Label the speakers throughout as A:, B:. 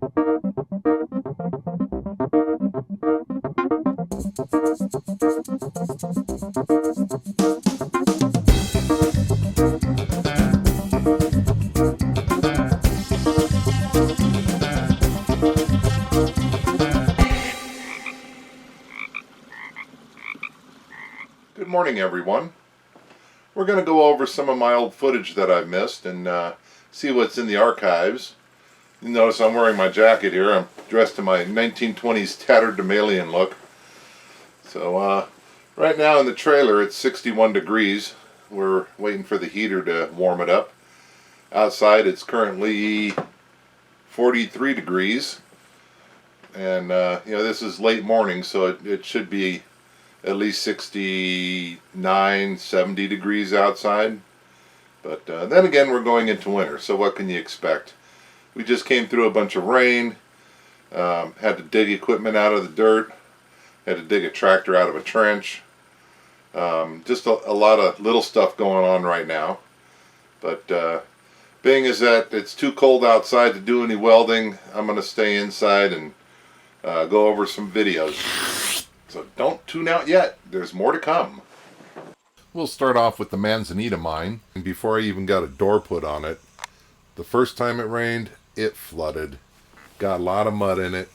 A: Good morning, everyone. We're going to go over some of my old footage that I've missed and see what's in the archives. You notice I'm wearing my jacket here. I'm dressed in my 1920s tatterdemalion look. So right now in the trailer it's 61 degrees. We're waiting for the heater to warm it up. Outside it's currently 43 degrees. And this is late morning, so it should be at least 69, 70 degrees outside. But then again, we're going into winter, so what can you expect? We just came through a bunch of rain, had to dig equipment out of the dirt, had to dig a tractor out of a trench. Just a lot of little stuff going on right now. But being as that it's too cold outside to do any welding, I'm going to stay inside and go over some videos. So don't tune out yet. There's more to come. We'll start off with the Manzanita mine. And before I even got a door put on it, the first time it rained, it flooded. Got a lot of mud in it.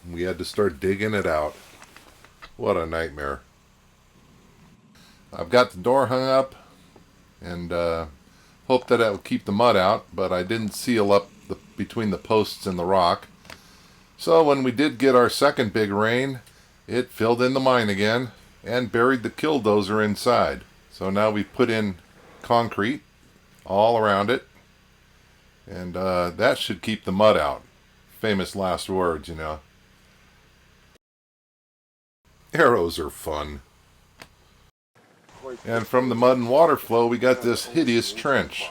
A: We had to start digging it out. What a nightmare. I've got the door hung up and hope that will keep the mud out, but I didn't seal up between the posts and the rock. So when we did get our second big rain, it filled in the mine again and buried the killdozer inside. So now we put in concrete all around it, and that should keep the mud out. Famous last words, you know. Arrows are fun. And from the mud and water flow we got this hideous trench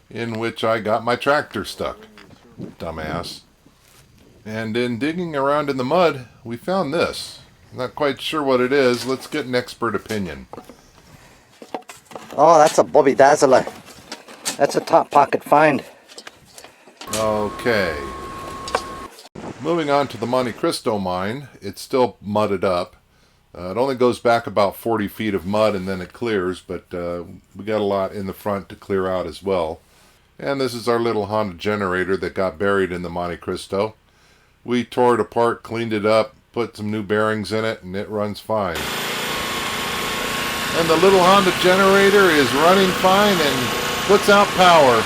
A: in which I got my tractor stuck. Dumbass. And in digging around in the mud, we found this. Not quite sure what it is. Let's get an expert opinion.
B: Oh, that's a Bobby Dazzler. That's a top pocket find.
A: Okay. Moving on to the Monte Cristo mine. It's still mudded up. It only goes back about 40 feet of mud and then it clears, but we got a lot in the front to clear out as well. And this is our little Honda generator that got buried in the Monte Cristo. We tore it apart, cleaned it up, put some new bearings in it, and it runs fine. And the little Honda generator is running fine and puts out power.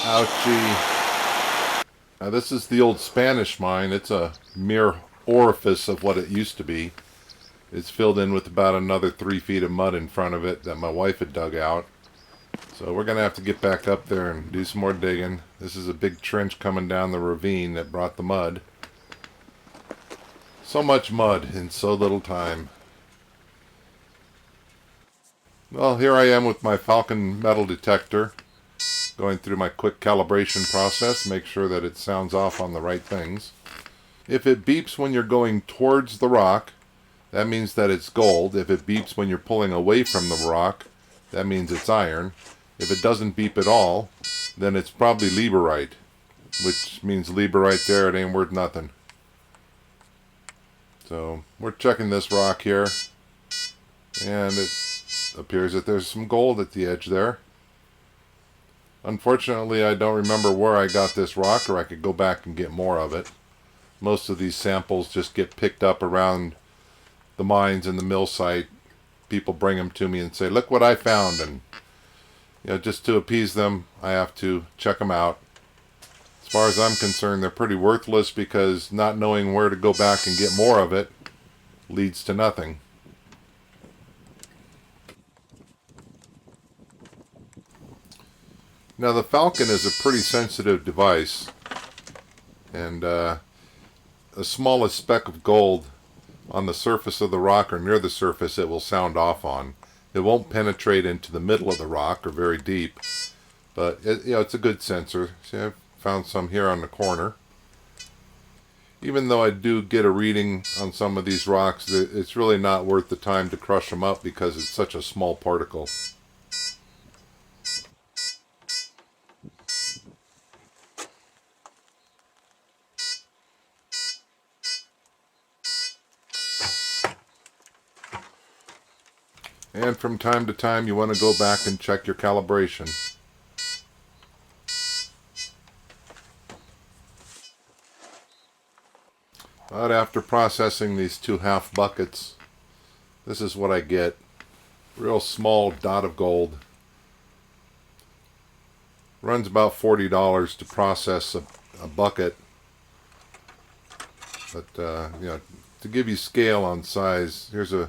A: Ouchie. Now this is the old Spanish mine. It's a mere orifice of what it used to be. It's filled in with about another 3 feet of mud in front of it that my wife had dug out. So we're going to have to get back up there and do some more digging. This is a big trench coming down the ravine that brought the mud. So much mud in so little time. Well, here I am with my Falcon metal detector, going through my quick calibration process, make sure that it sounds off on the right things. If it beeps when you're going towards the rock, that means that it's gold. If it beeps when you're pulling away from the rock, that means it's iron. If it doesn't beep at all, then it's probably Liberite, which means Liberite there, it ain't worth nothing. So we're checking this rock here, and it appears that there's some gold at the edge there. Unfortunately, I don't remember where I got this rock, or I could go back and get more of it. Most of these samples just get picked up around the mines and the mill site. People bring them to me and say, look what I found, and just to appease them, I have to check them out. As far as I'm concerned, they're pretty worthless because not knowing where to go back and get more of it leads to nothing. Now the Falcon is a pretty sensitive device, and the smallest speck of gold on the surface of the rock or near the surface it will sound off on. It won't penetrate into the middle of the rock or very deep, but it's a good sensor. See, I've found some here on the corner. Even though I do get a reading on some of these rocks, it's really not worth the time to crush them up because it's such a small particle. And from time to time you want to go back and check your calibration. But after processing these 2.5 buckets, this is what I get. Real small dot of gold. Runs about $40 to process a bucket. But, you know, to give you scale on size, here's a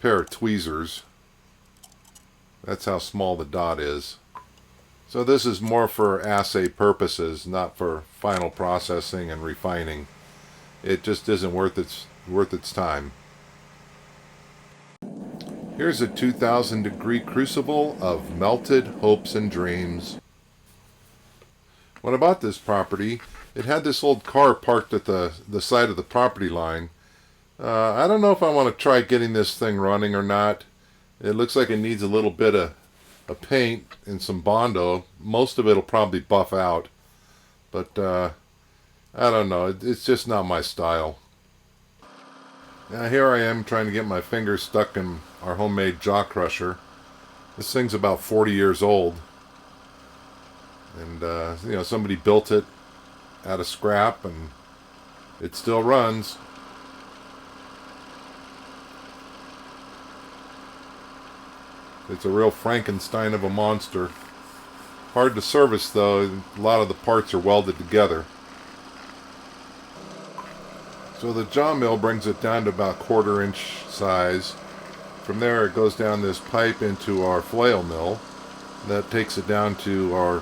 A: pair of tweezers. That's how small the dot is. So this is more for assay purposes, not for final processing and refining. It just isn't worth its time. Here's a 2,000 degree crucible of melted hopes and dreams. When I bought this property, it had this old car parked at the side of the property line. I don't know if I want to try getting this thing running or not. It looks like it needs a little bit of paint and some Bondo. Most of it will probably buff out. But I don't know. It's just not my style. Now here I am trying to get my fingers stuck in our homemade jaw crusher. This thing's about 40 years old. And, you know, somebody built it out of scrap and it still runs. It's a real Frankenstein of a monster. Hard to service though. A lot of the parts are welded together. So the jaw mill brings it down to about 1/4 inch size. From there it goes down this pipe into our flail mill. That takes it down to our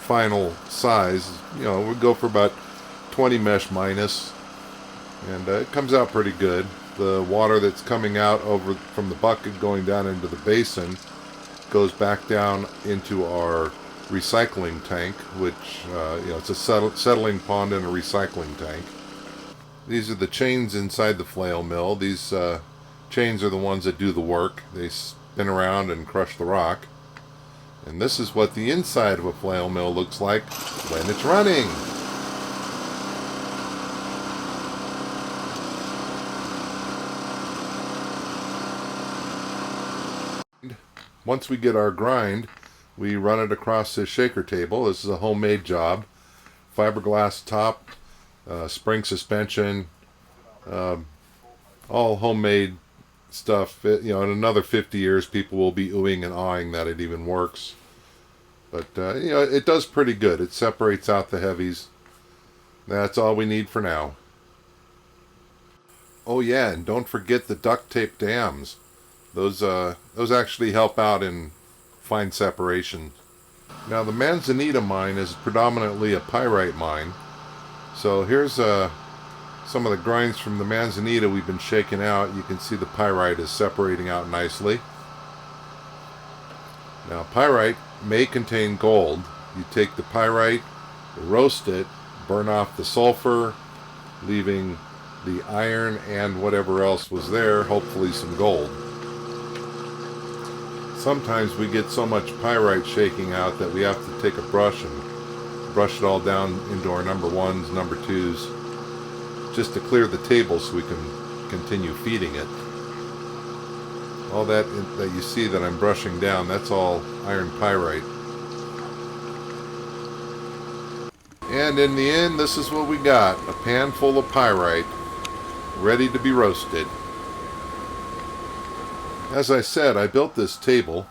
A: final size. You know, we go for about 20 mesh minus. And it comes out pretty good. The water that's coming out over from the bucket going down into the basin goes back down into our recycling tank, which, you know, it's a settling pond and a recycling tank. These are the chains inside the flail mill. These chains are the ones that do the work. They spin around and crush the rock. And this is what the inside of a flail mill looks like when it's running. Once we get our grind, we run it across this shaker table. This is a homemade job. Fiberglass top, spring suspension, all homemade stuff. You know, in another 50 years, people will be oohing and awing that it even works. But, you know, it does pretty good. It separates out the heavies. That's all we need for now. Oh yeah, and don't forget the duct tape dams. Those actually help out in fine separation. Now the Manzanita mine is predominantly a pyrite mine. So here's some of the grinds from the Manzanita we've been shaking out. You can see the pyrite is separating out nicely. Now pyrite may contain gold. You take the pyrite, roast it, burn off the sulfur, leaving the iron and whatever else was there, hopefully some gold. Sometimes we get so much pyrite shaking out that we have to take a brush and brush it all down into our number ones, number twos, just to clear the table so we can continue feeding it. All that you see that I'm brushing down, that's all iron pyrite. And in the end, this is what we got. A pan full of pyrite, ready to be roasted. As I said, I built this table,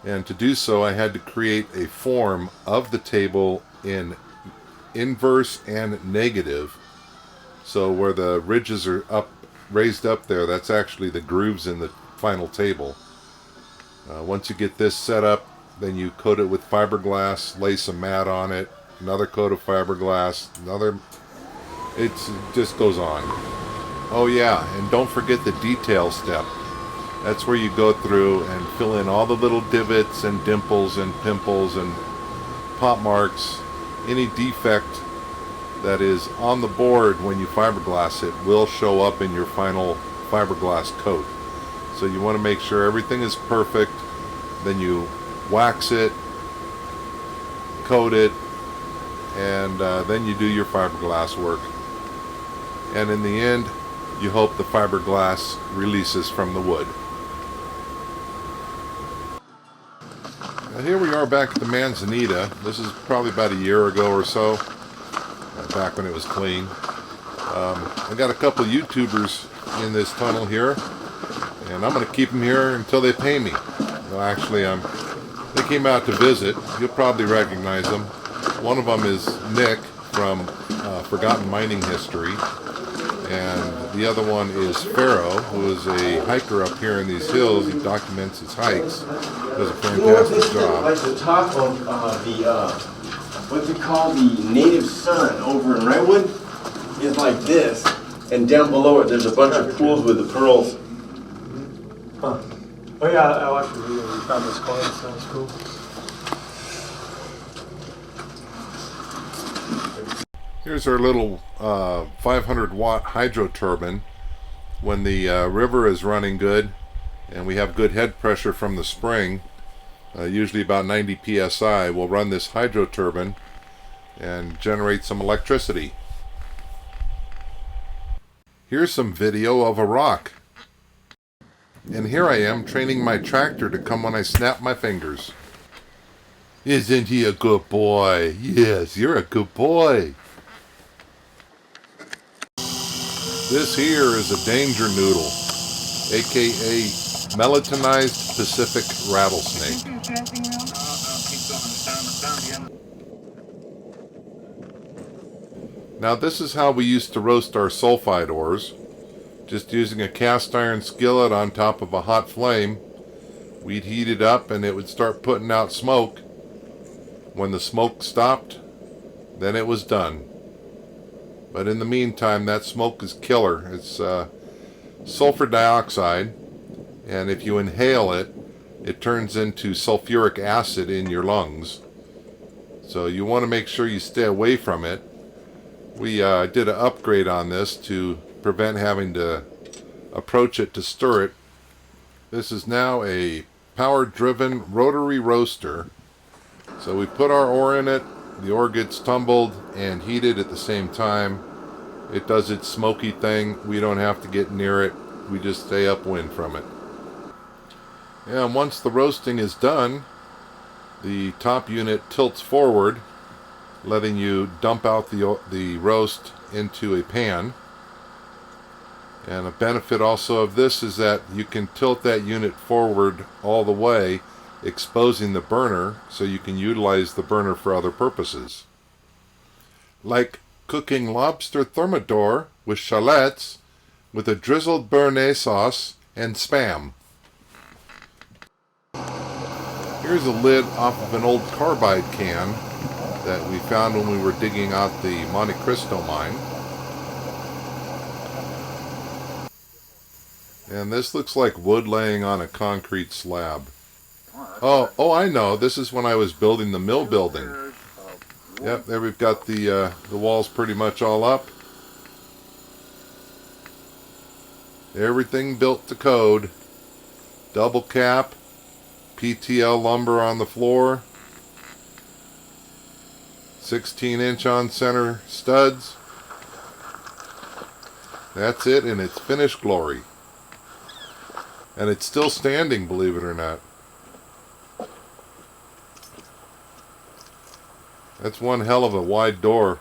A: and to do so I had to create a form of the table in inverse and negative. So where the ridges are raised up there, that's actually the grooves in the final table. Once you get this set up, then you coat it with fiberglass, lay some mat on it, another coat of fiberglass, another. It just goes on. Oh yeah, and don't forget the detail step. That's where you go through and fill in all the little divots and dimples and pimples and pop marks. Any defect that is on the board when you fiberglass it will show up in your final fiberglass coat. So you want to make sure everything is perfect. Then you wax it, coat it, and then you do your fiberglass work. And in the end, you hope the fiberglass releases from the wood. Here we are back at the Manzanita. This is probably about a year ago or so, back when it was clean. I got a couple YouTubers in this tunnel here, and I'm going to keep them here until they pay me. Well, actually, they came out to visit. You'll probably recognize them. One of them is Nick from Forgotten Mining History, and the other one is Pharaoh, who is a hiker up here in these hills. He documents his hikes. Does a fantastic job.
C: Like the top of what's it called, the native sun over in Redwood is like this, and down below it there's a bunch of pools with the pearls.
D: Huh. Oh yeah, I watched the video. We found this coin. Sounds cool.
A: Here's our little 500 watt hydro turbine. When the river is running good and we have good head pressure from the spring, usually about 90 psi, we'll run this hydro turbine and generate some electricity. Here's some video of a rock. And here I am training my tractor to come when I snap my fingers. Isn't he a good boy? Yes, you're a good boy. This here is a danger noodle, aka melatonized Pacific rattlesnake. Now this is how we used to roast our sulfide ores. Just using a cast iron skillet on top of a hot flame. We'd heat it up and it would start putting out smoke. When the smoke stopped, then it was done. But in the meantime, that smoke is killer. It's sulfur dioxide, and if you inhale it, it turns into sulfuric acid in your lungs. So you want to make sure you stay away from it. We did an upgrade on this to prevent having to approach it to stir it. This is now a power-driven rotary roaster. So we put our ore in it, the ore gets tumbled and heated at the same time. It does its smoky thing. We don't have to get near it. We just stay upwind from it. And once the roasting is done, the top unit tilts forward, letting you dump out the roast into a pan. And a benefit also of this is that you can tilt that unit forward all the way, exposing the burner so you can utilize the burner for other purposes. Like cooking lobster thermidor with shallots with a drizzled béarnaise sauce and Spam. Here's a lid off of an old carbide can that we found when we were digging out the Monte Cristo mine. And this looks like wood laying on a concrete slab. Oh, I know. This is when I was building the mill building. Yep, there we've got the walls pretty much all up. Everything built to code. Double cap, PTL lumber on the floor, 16-inch on center studs. That's it in its finished glory. And it's still standing, believe it or not. That's one hell of a wide door.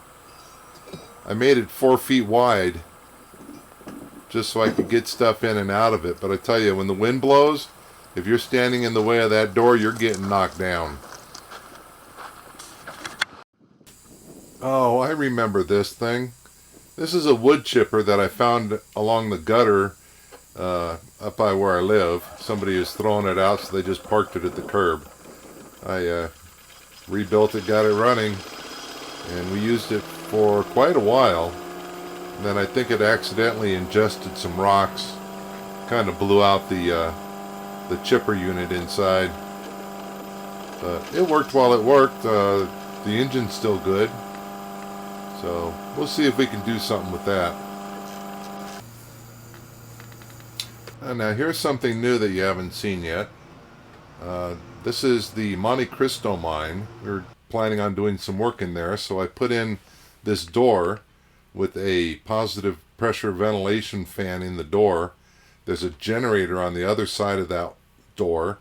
A: I made it 4 feet wide just so I could get stuff in and out of it. But I tell you, when the wind blows, if you're standing in the way of that door, you're getting knocked down. Oh, I remember this thing. This is a wood chipper that I found along the gutter up by where I live. Somebody was throwing it out, so they just parked it at the curb. I rebuilt it, got it running, and we used it for quite a while. And then I think it accidentally ingested some rocks, kind of blew out the chipper unit inside. But it worked while it worked. The engine's still good, so we'll see if we can do something with that. And now here's something new that you haven't seen yet. This is the Monte Cristo mine. We're planning on doing some work in there, so I put in this door with a positive pressure ventilation fan in the door. There's a generator on the other side of that door.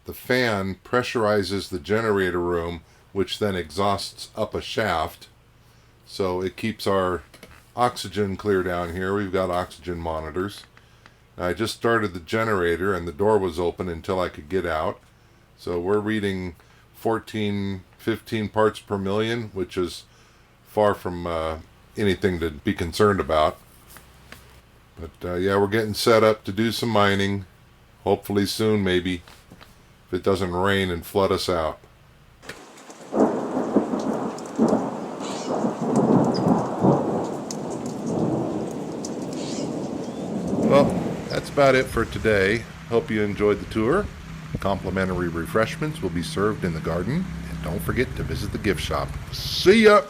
A: the fan pressurizes the generator room, which then exhausts up a shaft. So it keeps our oxygen clear down here. We've got oxygen monitors. I just started the generator and the door was open until I could get out. So we're reading 14, 15 parts per million, which is far from anything to be concerned about. But yeah, we're getting set up to do some mining. Hopefully soon, maybe, if it doesn't rain and flood us out. Well, that's about it for today. Hope you enjoyed the tour. Complimentary refreshments will be served in the garden. And don't forget to visit the gift shop. See ya!